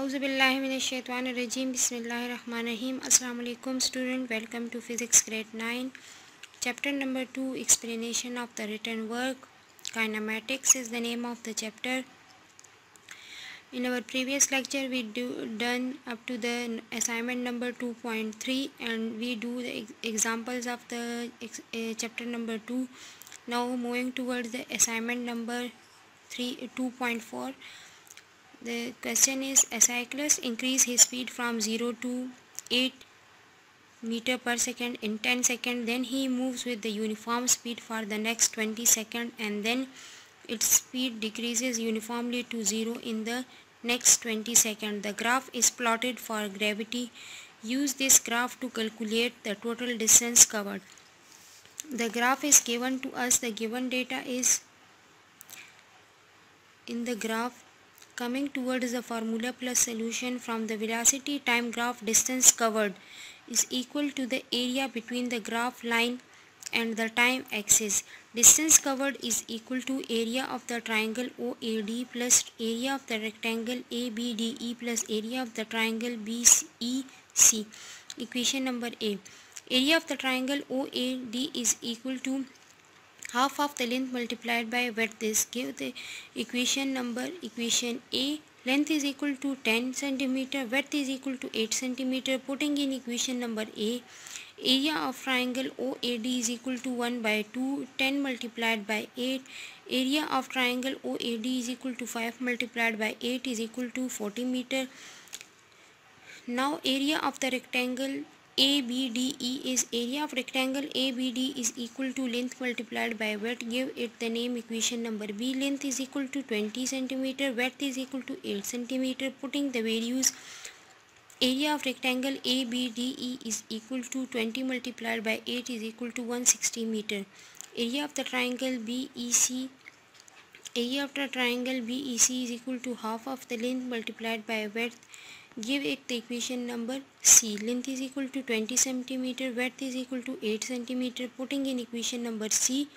Auzubillahiminash-shaytanir-rajim. Bismillahir-rahmanir-rahim. Assalamu alaikum student. Welcome to Physics Grade 9. Chapter number 2, Explanation of the written work. Kinematics is the name of the chapter. In our previous lecture we done up to the assignment number 2.3 and we do the examples of the chapter number 2. Now moving towards the assignment number 2.4. The question is, a cyclist increase his speed from 0 to 8 meter per second in 10 seconds. Then he moves with the uniform speed for the next 20 seconds and then its speed decreases uniformly to 0 in the next 20 seconds. The graph is plotted for gravity. Use this graph to calculate the total distance covered. The graph is given to us. The given data is in the graph. Coming towards the formula plus solution from the velocity time graph, distance covered is equal to the area between the graph line and the time axis. Distance covered is equal to area of the triangle OAD plus area of the rectangle ABDE plus area of the triangle BEC. Equation number A. Area of the triangle OAD is equal to half of the length multiplied by width. This give the equation number. Equation A, length is equal to 10 cm, width is equal to 8 cm. Putting in equation number A, area of triangle OAD is equal to 1 by 2, 10 multiplied by 8. Area of triangle OAD is equal to 5 multiplied by 8 is equal to 40 meter. Now area of the rectangle ABDE is area of rectangle ABD is equal to length multiplied by width. Give it the name equation number B. Length is equal to 20 cm, width is equal to 8 cm. Putting the values, area of rectangle ABDE is equal to 20 multiplied by 8 is equal to 160 meter. Area of the triangle BEC, area of the triangle BEC is equal to half of the length multiplied by width. Give it the equation number C. Length is equal to 20 cm, width is equal to 8 cm. Putting in equation number C,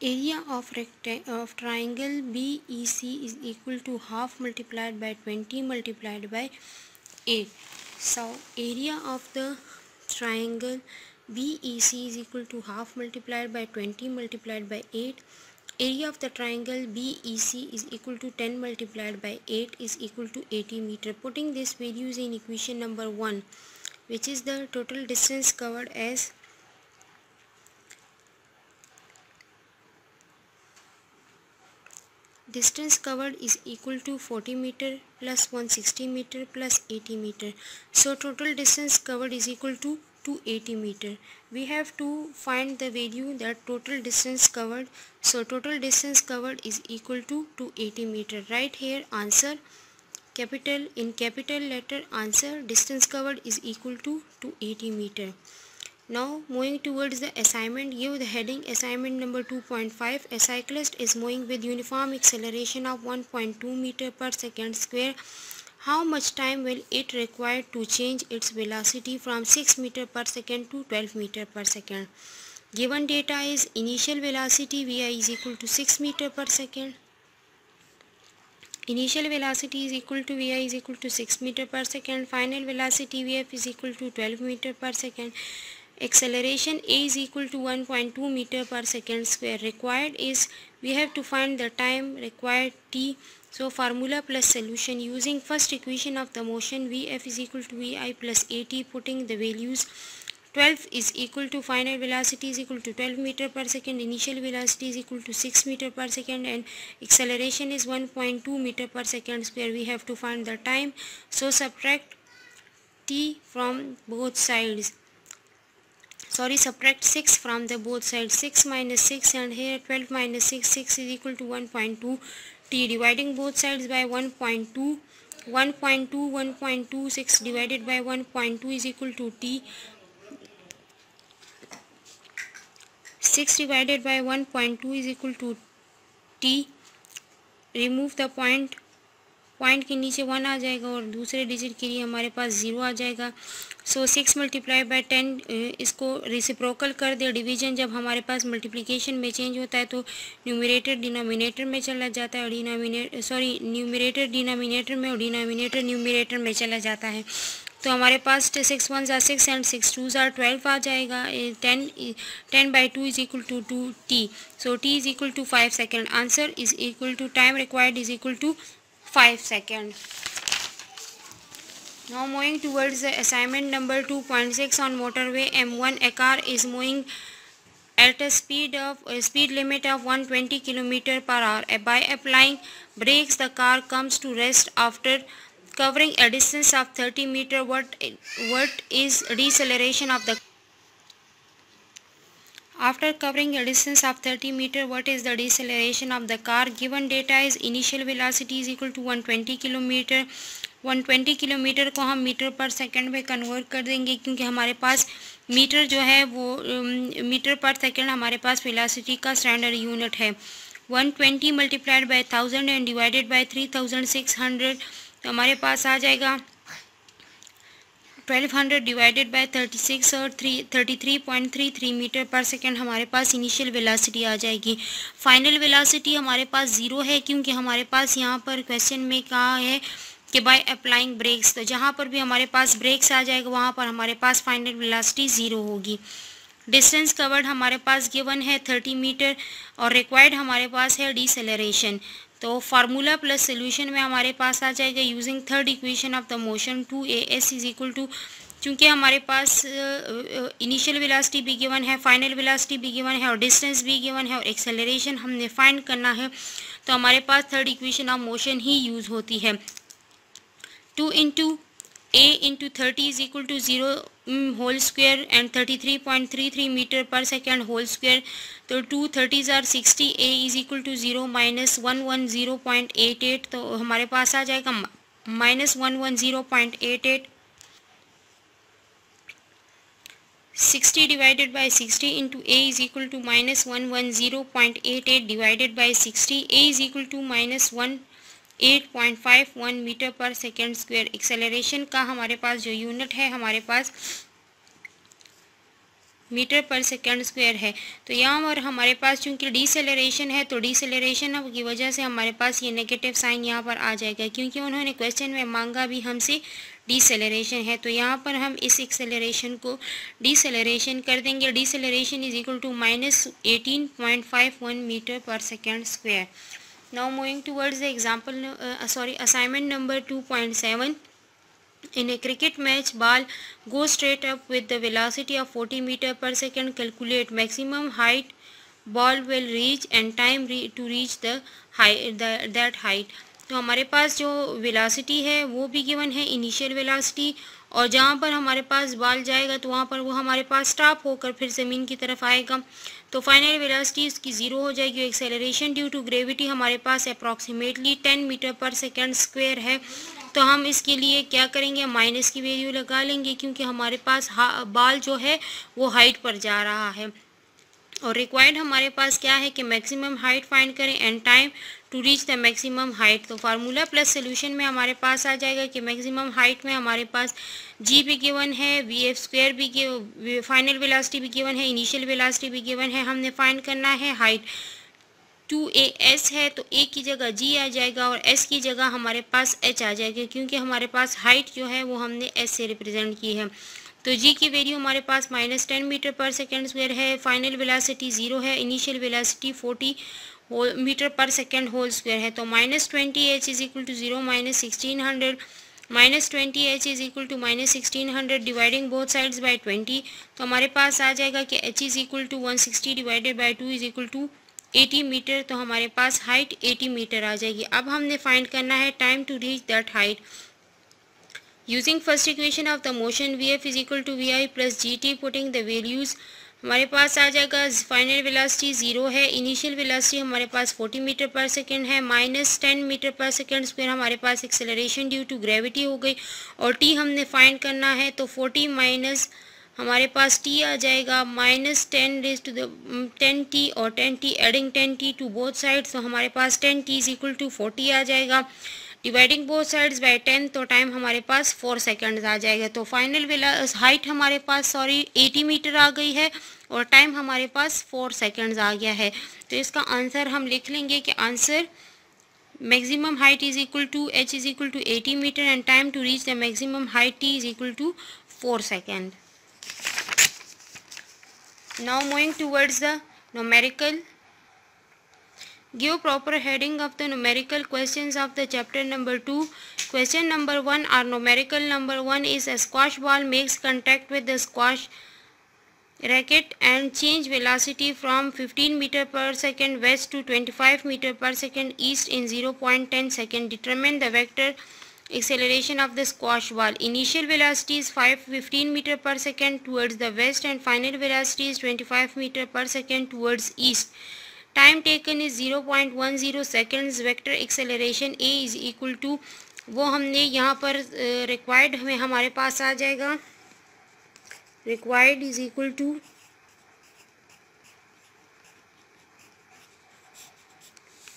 area of triangle BEC is equal to half multiplied by 20 multiplied by 8. So area of the triangle BEC is equal to half multiplied by 20 multiplied by 8. Area of the triangle BEC is equal to 10 multiplied by 8 is equal to 80 meter. Putting these values in equation number 1, which is the total distance covered as distance covered is equal to 40 meter plus 160 meter plus 80 meter. So total distance covered is equal to 280 meter. We have to find the value that total distance covered. So total distance covered is equal to 280 meter. Right here answer capital letter answer distance covered is equal to 280 meter. Now moving towards the assignment, give the heading assignment number 2.5. A cyclist is moving with uniform acceleration of 1.2 meter per second square. How much time will it require to change its velocity from 6 meter per second to 12 meter per second? Given data is initial velocity Vi is equal to 6 meter per second. Initial velocity is equal to Vi is equal to 6 meter per second. Final velocity Vf is equal to 12 meter per second. Acceleration A is equal to 1.2 meter per second square. Required is we have to find the time required T. So formula plus solution using first equation of the motion Vf is equal to Vi plus At. Putting the values, 12 is equal to final velocity is equal to 12 meter per second, initial velocity is equal to 6 meter per second and acceleration is 1.2 meter per second square. We have to find the time. So subtract T from both sides. Subtract 6 from the both sides. 6 minus 6 and here 12 minus 6, 6 is equal to 1.2 T. Dividing both sides by 1.2, 1.26 divided by 1.2 is equal to T. 6 divided by 1.2 is equal to T. Remove the point point के नीचे 1 आ जाएगा और दूसरे digit के लिए हमारे पास 0 आ जाएगा। सो 6 multiply by 10 इसको रेसिप्रोकल कर दे। डिवीजन जब हमारे पास मल्टीप्लिकेशन में चेंज होता है तो न्यूमरेटर डिनोमिनेटर में चला जाता है और न्यूमरेटर डिनोमिनेटर में और डिनोमिनेटर न्यूमरेटर में चला जाता है। तो हमारे पास 6 1 ज़ा 6 एंड 6 2 ज़ा 12 आ जाएगा। 10 by 2 is equal to 2t। So t is equal to 5 second. Answer is equal to time required is equal to 5 second. Now moving towards the assignment number 2.6 on motorway M1, a car is moving at a speed limit of 120 km per hour. By applying brakes, the car comes to rest after covering a distance of 30 meter. What is deceleration of the After covering a distance of 30 meter, what is the deceleration of the car? Given data is initial velocity is equal to 120 km. 120 kilometre को हम metre पर second में convert कर देंगे क्योंकि हमारे पास metre जो है वो मीटर पर सेकंड हमारे पास वेलोसिटी का स्टैंडर्ड यूनिट है। 120 multiplied by 1000 and divided by 3600 तो हमारे पास आ जाएगा 1200 डिवाइडेड बाय 36 और 33.33 मीटर पर सेकेंड हमारे पास इनिशियल वेलोसिटी आ जाएगी। फाइनल वेलोसिटी हमारे पास 0 है क्योंकि हमारे पास यहाँ पर क्वेश्चन में कहा है कि बाय अप्लाइंग ब्रेक्स, तो जहाँ पर भी हमारे पास ब्रेक्स आ जाएगा वहाँ पर हमारे पास फाइनल वेलोसिटी 0 होगी। डिस्टेंस कवर्ड हमारे पास गिवन है 30 मीटर और रिक्वायर्ड हमारे पास है डिसेलरेशन। तो फार्मूला प्लस सोल्यूशन में हमारे पास आ जाएगा using third equation of the motion 2as is equal to, चूँकि हमारे पास इनिशियल वेलोसिटी भी गिवन है, फाइनल वेलोसिटी भी गिवन है और डिस्टेंस भी गिवन है और एक्सेलरेशन हमने फाइंड करना है, तो हमारे पास थर्ड इक्वेशन ऑफ मोशन ही यूज़ होती है। 2 into a into 30 is equal to 0 whole square and 33.33 meter per second whole square. तो 2 30s are 60, a is equal to 0 minus 110.88 तो हमारे पास आ जाएगा minus 110.88। 60 divided by 60 into a is equal to minus 110.88 divided by 60, a is equal to minus 8.51 metre पर second square. Acceleration का हमारे पास जो यूनिट है हमारे पास मीटर पर सेकेंड स्क्वायर है। तो यहाँ पर हमारे पास चूँकि डिसेलरेशन है तो डिसेलरेशन की वजह से हमारे पास ये नेगेटिव साइन यहाँ पर आ जाएगा क्योंकि उन्होंने क्वेश्चन में मांगा भी हमसे डिसेलरेशन है। तो यहाँ पर हम इस एक्सेलरेशन को डिसेलरेशन कर देंगे। Deceleration is equal to minus 18.51 metre पर second square. Now moving towards the assignment number 2.7. In a cricket match, ball goes straight up with the velocity of 40 meter per second. Calculate maximum height ball will reach and time to reach that height. तो हमारे पास जो velocity है वो भी given है initial velocity, और जहाँ पर हमारे पास बॉल जाएगा तो वहाँ पर वो हमारे पास स्टॉप होकर फिर ज़मीन की तरफ आएगा। तो फाइनल वेलोसिटी इसकी 0 हो जाएगी। एक्सेलरेशन ड्यू टू ग्रेविटी हमारे पास अप्रॉक्सीमेटली 10 मीटर पर सेकेंड स्क्वायर है। तो हम इसके लिए क्या करेंगे, माइनस की वैल्यू लगा लेंगे क्योंकि हमारे पास बॉल जो है वो हाइट पर जा रहा है। और रिक्वायर्ड हमारे पास क्या है कि मैक्सिमम हाइट फाइंड करें and time to reach the maximum height. तो फार्मूला प्लस सोल्यूशन में हमारे पास आ जाएगा कि मैक्सिमम हाइट में हमारे पास जी भी गिवन है, वी एफ स्क्वायर भी, फाइनल वेलोसिटी भी गिवन है, इनिशियल वेलोसिटी भी गिवन है। हमने फाइंड करना है हाइट। 2as है तो a की जगह g आ जाएगा और s की जगह हमारे पास h आ जाएगा क्योंकि हमारे पास हाइट जो है वो हमने s से रिप्रेजेंट की है। तो g की वैल्यू हमारे पास -10 मीटर पर सेकेंड स्क्वायर है। फाइनल वेलोसिटी 0 है, इनिशियल वेलोसिटी 40 मीटर पर सेकेंड होल स्क्वायर है। तो -20h is equal to 0 minus 1600 -20h is equal to -1600 dividing both sides by 20। तो हमारे पास आ जाएगा कि h is equal to 160 divided by 2 is equal to 80 meter. तो हमारे पास हाइट 80 मीटर आ जाएगी। अब हमने फाइंड करना है time to reach that height. Using first equation of the motion vf is equal to vi plus gt, putting the values हमारे पास आ जाएगा। फाइनल वेलोसिटी 0 है, इनिशियल वेलोसिटी हमारे पास 40 मीटर पर सेकेंड है, -10 मीटर पर सेकेंड स्क्वायर हमारे पास एक्सेलरेशन ड्यू टू ग्रेविटी हो गई और t हमने फाइंड करना है। तो 40 माइनस हमारे पास t आ जाएगा -10 रेज टू द 10t और 10t adding 10t to both sides. तो हमारे पास 10t इज इक्वल टू 40 आ जाएगा। डिवाइडिंग बोथ साइड्स बाय 10 तो टाइम हमारे पास 4 सेकंड्स आ जाएगा। तो फाइनल हाइट हमारे पास 80 मीटर आ गई है और टाइम हमारे पास 4 सेकंड्स आ गया है। तो इसका आंसर हम लिख लेंगे कि answer maximum height is equal to h is equal to 80 meter and time to reach the maximum height t is equal to 4 seconds. Now moving towards the numerical. Give proper heading of the numerical questions of the chapter number 2. Question number 1 or numerical number 1 is a squash ball makes contact with the squash racket and change velocity from 15 meter per second west to 25 meter per second east in 0.10 second. Determine the vector acceleration of the squash ball. Initial velocity is 15 meter per second towards the west and final velocity is 25 meter per second towards east. Time taken is 0.10 seconds. Vector acceleration A is equal to, वो हमने यहाँ पर required हमें हमारे पास आ जाएगा, required is equal to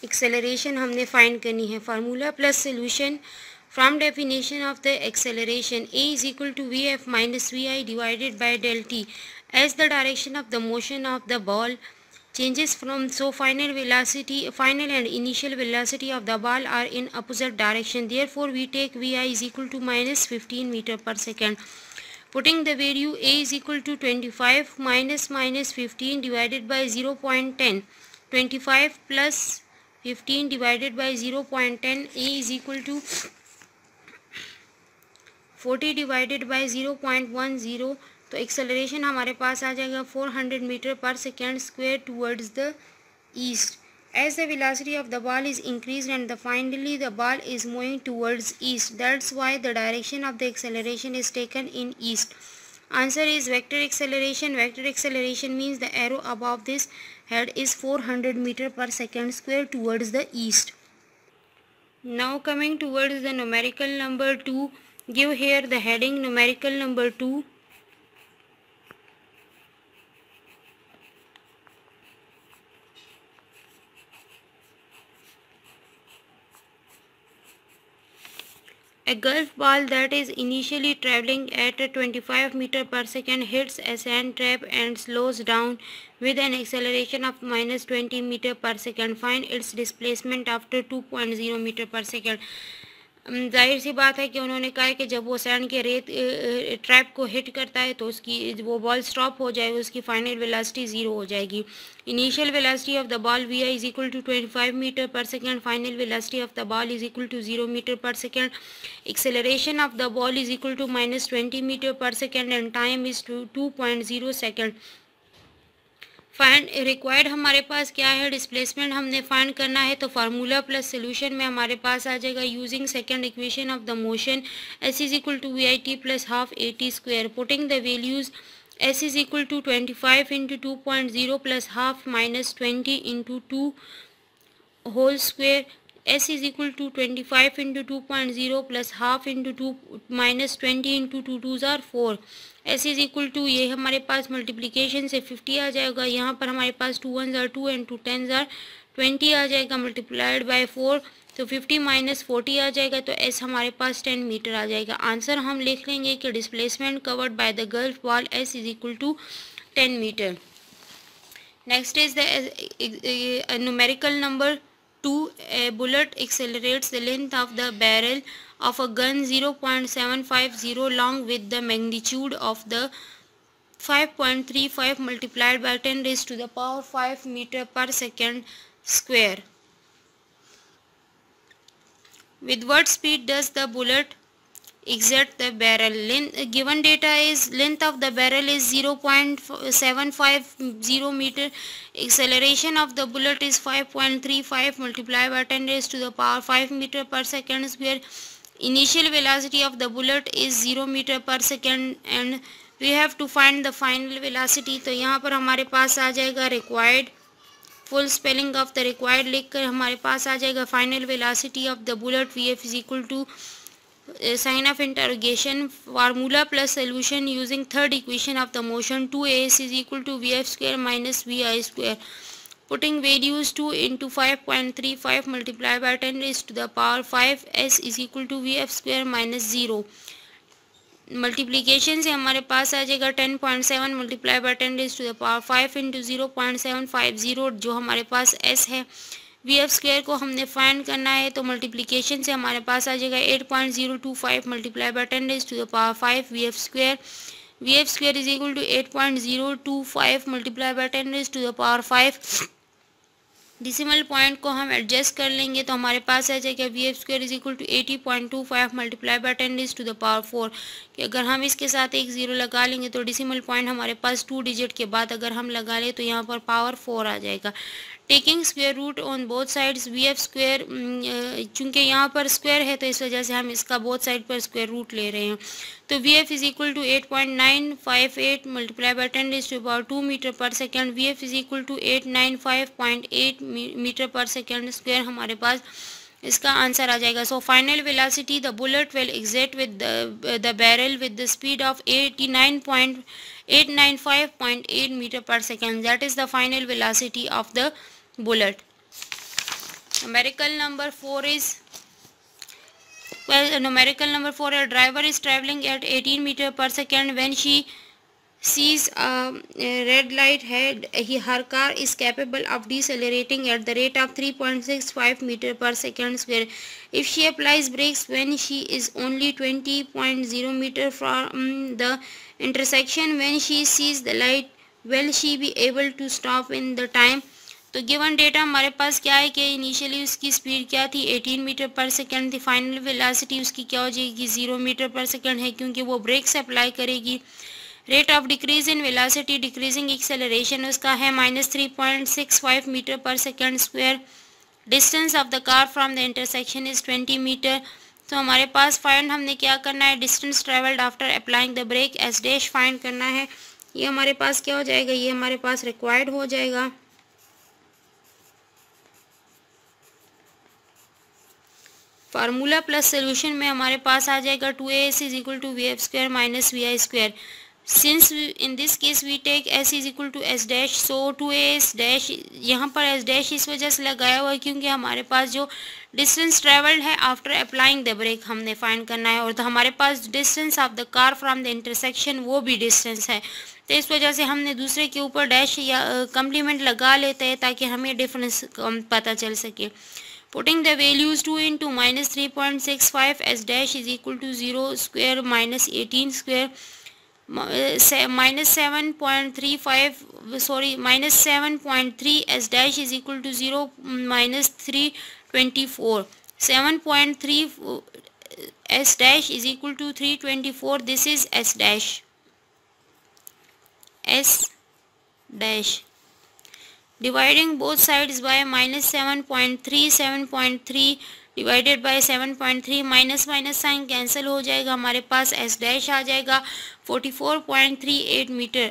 acceleration हमने find करनी है. Formula plus solution. From definition of the acceleration, A is equal to Vf minus Vi divided by del t. As the direction of the motion of the ball changes from, so final and initial velocity of the ball are in opposite direction. Therefore, we take Vi is equal to minus 15 meter per second. Putting the value A is equal to 25 minus 15 divided by 0.10. 25 plus 15 divided by 0.10. A is equal to 40 divided by 0.10. तो acceleration हमारे पास आ जाएगा 400 metre पर second square towards the east. As the velocity of the ball is increased and finally the ball is moving towards east, that's why the direction of the acceleration is taken in east. Answer is vector acceleration. Vector acceleration means the arrow above this head is 400 meter per second square towards the east. Now coming towards the numerical number 2, give here the heading numerical number 2. A golf ball that is initially traveling at 25 meter per second hits a sand trap and slows down with an acceleration of minus 20 meter per second. Find its displacement after 2.0 meter per second. जाहिर सी बात है कि उन्होंने कहा है कि जब वो सैंड के रेत ट्रैप को हिट करता है तो उसकी वो बॉल स्टॉप हो जाएगी, उसकी फाइनल वेलोसिटी 0 हो जाएगी. Initial velocity of the ball V I is equal to 25 metre पर second. Final velocity of the ball is equal to 0 metre पर second. Acceleration of the ball is equal to minus 20 metre पर second and time is 2.0 second. Find required हमारे पास क्या है, displacement हमने find करना है. तो फार्मूला प्लस सोल्यूशन में हमारे पास आ जाएगा using second equation of the motion S is equal to V I T plus half A T square. Putting the values S is equal to 25 into 2.0 plus half minus 20 into 2 whole square. S is equal to 25 into 2.0 plus half into 2 minus 20 into 2 2s are 4. S is equal to, ये हमारे पास multiplication से 50 आ जाएगा. यहाँ पर हमारे पास 2 1s are 2 and 2 10s are 20 आ जाएगा multiplied by 4. तो 50 minus 40 आ जाएगा. तो S हमारे पास 10 मीटर आ जाएगा. आंसर हम लिख लेंगे कि displacement covered by the golf ball S is equal to 10 meter. Next is the numerical number 2. A bullet accelerates the length of the barrel of a gun 0.750 long with the magnitude of the 5.35 multiplied by 10 raised to the power 5 meter per second square. With what speed does the bullet exit the barrel? Given data is length of the barrel is 0.750 meter. Acceleration of the bullet is 5.35 multiplied by 10 raised to the power 5 meter per second square. Initial velocity of the bullet is 0 meter per second and we have to find the final velocity. तो यहाँ पर हमारे पास आ जाएगा required, full spelling of the required लिख कर हमारे पास आ जाएगा final velocity of the bullet V F is equal to sign of interrogation formula plus solution using third equation of the motion 2as is equal to vf square minus vi square. Putting values 2 into 5.35 multiplied by 10 raised to the power 5 s is equal to vf square minus 0. Multiplication से हमारे पास आ जाएगा 10.7 multiply by 10 raise to the power 5 into 0.750 जो हमारे पास s है। V F square को हमने फाइंड करना है, तो मल्टीप्लीकेशन से हमारे पास आ जाएगा 8.025 multiply by 10 raise to the power 5 V F square is equal to 8.025 multiply by 10 raise to the power 5। Decimal point को हम एडजस्ट कर लेंगे तो हमारे पास आ जाएगा V F square is equal to 80.25 multiply by 10 raise to the power 4 कि अगर हम इसके साथ एक ज़ीरो लगा लेंगे तो डिसिमल पॉइंट हमारे पास 2 डिजिट के बाद अगर हम लगा लें तो यहाँ पर पावर 4 आ जाएगा। Taking square root on both sides V F square, चूँकि यहाँ पर स्क्वायर है तो इस वजह से हम इसका बोथ साइड पर स्क्वायर रूट ले रहे हैं, तो V F is equal to 8.958 multiply by 10 raise to the power 2 metre पर second. V F is equal to 895.8 metre पर सेकेंड स्क्वायर हमारे पास इसका आंसर आ जाएगा। So final velocity the bullet will exit with the barrel with the speed of 895.8 metre पर second, that is the final velocity of the bullet. Numerical number 4 is, numerical number 4, a driver is traveling at 18 meter per second when she sees a red light ahead. Her car is capable of decelerating at the rate of 3.65 meter per second square. If she applies brakes when she is only 20.0 meter from the intersection when she sees the light, will she be able to stop in the time? तो given data हमारे पास क्या है कि initially उसकी speed क्या थी 18 metre पर सेकंड थी, फाइनल वेलोसिटी उसकी क्या हो जाएगी 0 मीटर पर सेकंड है क्योंकि वो ब्रेक्स अप्लाई करेगी। Rate of decrease in velocity, decreasing acceleration उसका है -3.65 मीटर पर second square. Distance of the car from the intersection is 20 meter. तो हमारे पास फाइंड हमने क्या करना है, distance travelled after applying the brake S dash find करना है। ये हमारे पास क्या हो जाएगा, ये हमारे पास रिक्वायर्ड हो जाएगा। फार्मूला प्लस सोल्यूशन में हमारे पास आ जाएगा 2as is equal to V F square minus V I square. Since in this case we take s is equal to S dash, so 2as dash, यहाँ पर s डैश इस वजह से लगाया हुआ है क्योंकि हमारे पास जो डिस्टेंस ट्रेवल्ड है आफ्टर अप्लाइंग द ब्रेक हमने फाइंड करना है, और तो हमारे पास distance of the car from the intersection वो भी डिस्टेंस है, तो इस वजह से हमने दूसरे के ऊपर डैश या कम्प्लीमेंट लगा लेते हैं ताकि हमें डिफरेंस पता चल सके। Putting the values 2 into -3.65 s dash is equal to 0 square minus 18 square -7.3 s dash is equal to 0 minus 324. 7.3 s dash is equal to 324. This is s dash. Dividing both sides by -7.3, 7.3 divided by 7.3, minus minus sign cancel हो जाएगा, हमारे पास s dash आ जाएगा 44.38 meter.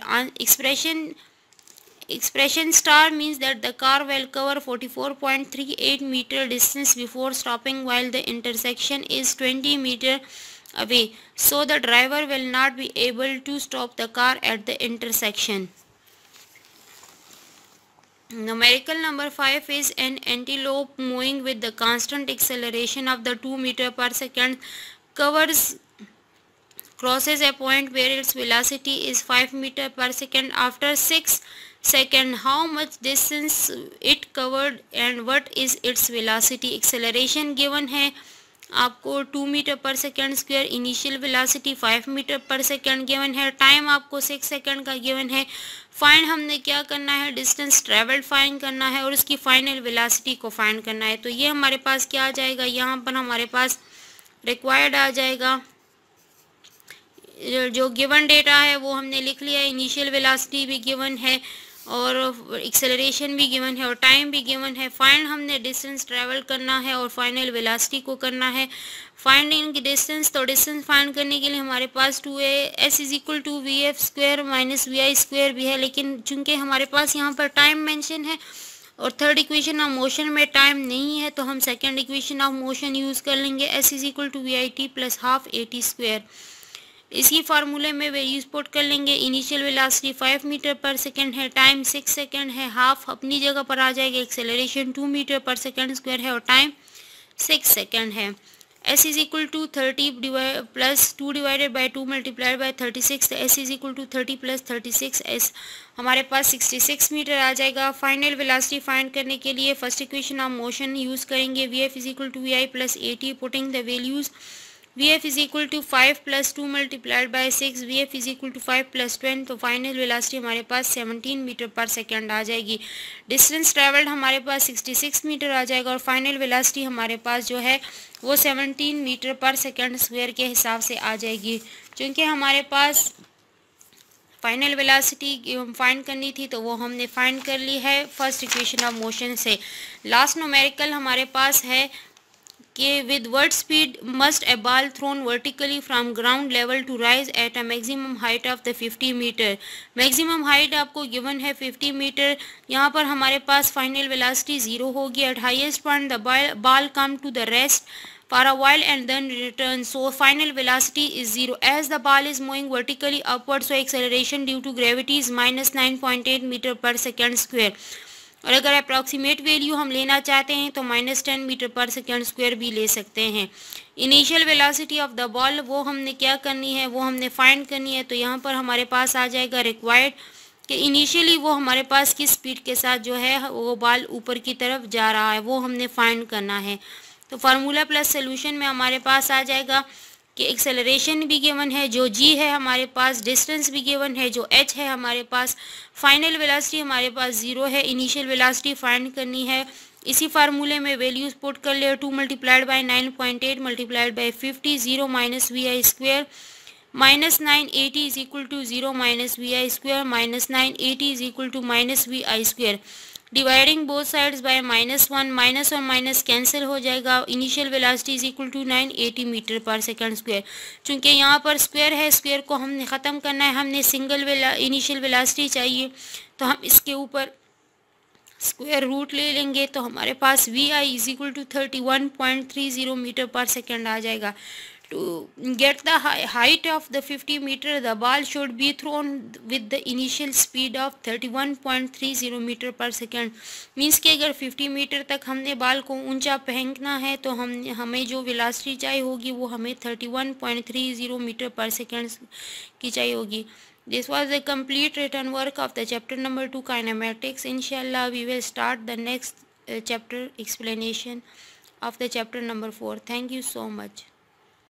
Expression star means that the car will cover 44.38 meter distance before stopping while the intersection is 20 meter away, so the driver will not be able to stop the car at the intersection. Numerical number 5 is an antelope moving with the constant acceleration of the 2 meter per second crosses a point where its velocity is 5 meter per second. After 6 seconds, how much distance it covered and what is its velocity? Acceleration given है आपको 2 metre पर second square, initial velocity 5 meter पर second given है, time आपको 6 second का given है। Find हमने क्या करना है, डिस्टेंस ट्रेवल्ड फाइंड करना है और उसकी फाइनल वेलोसिटी को फाइंड करना है। तो ये हमारे पास क्या आ जाएगा, यहाँ पर हमारे पास रिक्वायर्ड आ जाएगा, जो गिवन डेटा है वो हमने लिख लिया है, इनिशियल वेलोसिटी भी गिवन है और एक्सेलरेशन भी गिवन है और टाइम भी गिवन है। फाइंड हमने डिस्टेंस ट्रैवल करना है और फाइनल वेलोसिटी को करना है। फाइंडिंग की डिस्टेंस, तो डिस्टेंस फाइंड करने के लिए हमारे पास 2as is equal to V F square minus V I square भी है, लेकिन चूंकि हमारे पास यहाँ पर टाइम मेंशन है और थर्ड इक्वेशन ऑफ मोशन में टाइम नहीं है तो हम second equation of motion use कर लेंगे। s is equal to V I T plus half A T square. इसी फार्मूले में वैल्यूज पुट कर लेंगे। इनिशियल वेलोसिटी 5 मीटर पर सेकेंड है, टाइम 6 सेकेंड है, हाफ अपनी जगह पर आ जाएगा, एक्सेलरेशन 2 मीटर पर सेकेंड स्क्वायर है और टाइम 6 सेकेंड है। s is equal to 30 plus 2 divided by 2 multiplied by 36, s is equal to 30 plus 36, s हमारे पास 66 मीटर आ जाएगा। फाइनल वेलोसिटी फाइंड करने के लिए first equation of motion use करेंगे, vf is equal to vi plus 80, putting the values vf is equal to 5 plus 2 multiplied by 6, vf is equal to 5 plus 10, तो final velocity हमारे पास 17 metre पर second आ जाएगी। Distance travelled हमारे पास 66 metre आ जाएगा और final velocity हमारे पास जो है वो 17 मीटर पर सेकेंड स्क्वायर के हिसाब से आ जाएगी। क्योंकि हमारे पास फाइनल वेलोसिटी फाइंड करनी थी तो वो हमने फाइंड कर ली है फर्स्ट इक्वेशन ऑफ मोशन से। लास्ट न्यूमेरिकल हमारे पास है कि with what speed must a ball thrown vertically from ground level to rise at a maximum height of the 50 meter. Maximum height आपको गिवन है 50 मीटर। यहाँ पर हमारे पास फाइनल वेलोसिटी 0 होगी। Eight highest point the ball come to the rest for a while and then return, so final velocity is 0 as the ball is moving vertically upward, so acceleration due to gravity is minus 9.8 metre पर second square. और अगर approximate value हम लेना चाहते हैं तो -10 meter पर second square भी ले सकते हैं। Initial velocity of the ball वो हमने क्या करनी है, वो हमने फाइंड करनी है। तो यहाँ पर हमारे पास आ जाएगा रिक्वायर्ड कि इनिशियली वो हमारे पास किस स्पीड के साथ जो है वो बॉल ऊपर की तरफ जा रहा है, वो हमने फाइंड करना है। तो फार्मूला प्लस सोल्यूशन में हमारे पास आ जाएगा कि एक्सेलरेशन भी गिवन है जो g है हमारे पास, डिस्टेंस भी गिवन है जो h है हमारे पास, फाइनल वेलोसिटी हमारे पास 0 है, इनिशियल वेलोसिटी फाइंड करनी है। इसी फार्मूले में वैल्यूज पुट कर ले, 2 multiplied by 9.8 multiplied by 50, 0 minus V I square, minus 980 is equal to 0 minus V I square, minus 980 is equal to minus V I square. Dividing both sides by -1, minus और minus cancel हो जाएगा। Initial velocity is equal to 980 meter पर second square. चूँकि यहाँ पर square है, square को हमने ख़त्म करना है, हमने सिंगल इनिशियल वेलोसिटी चाहिए, तो हम इसके ऊपर स्क्वायर रूट ले लेंगे। तो हमारे पास V I is equal to 31.30 metre पर सेकेंड आ जाएगा। To get the height of the 50 meter, the ball should be thrown with the initial speed of 31.30 metre पर सेकेंड। मीन्स कि अगर 50 मीटर तक हमने बॉल को ऊंचा फेंकना है तो हमें जो वेलोसिटी चाहिए होगी वो हमें 31.30 मीटर पर सेकेंड की चाहिए होगी। This was the complete written work of the chapter number 2 kinematics. Inshallah, we will start the next chapter explanation of the chapter number 4. Thank you so much.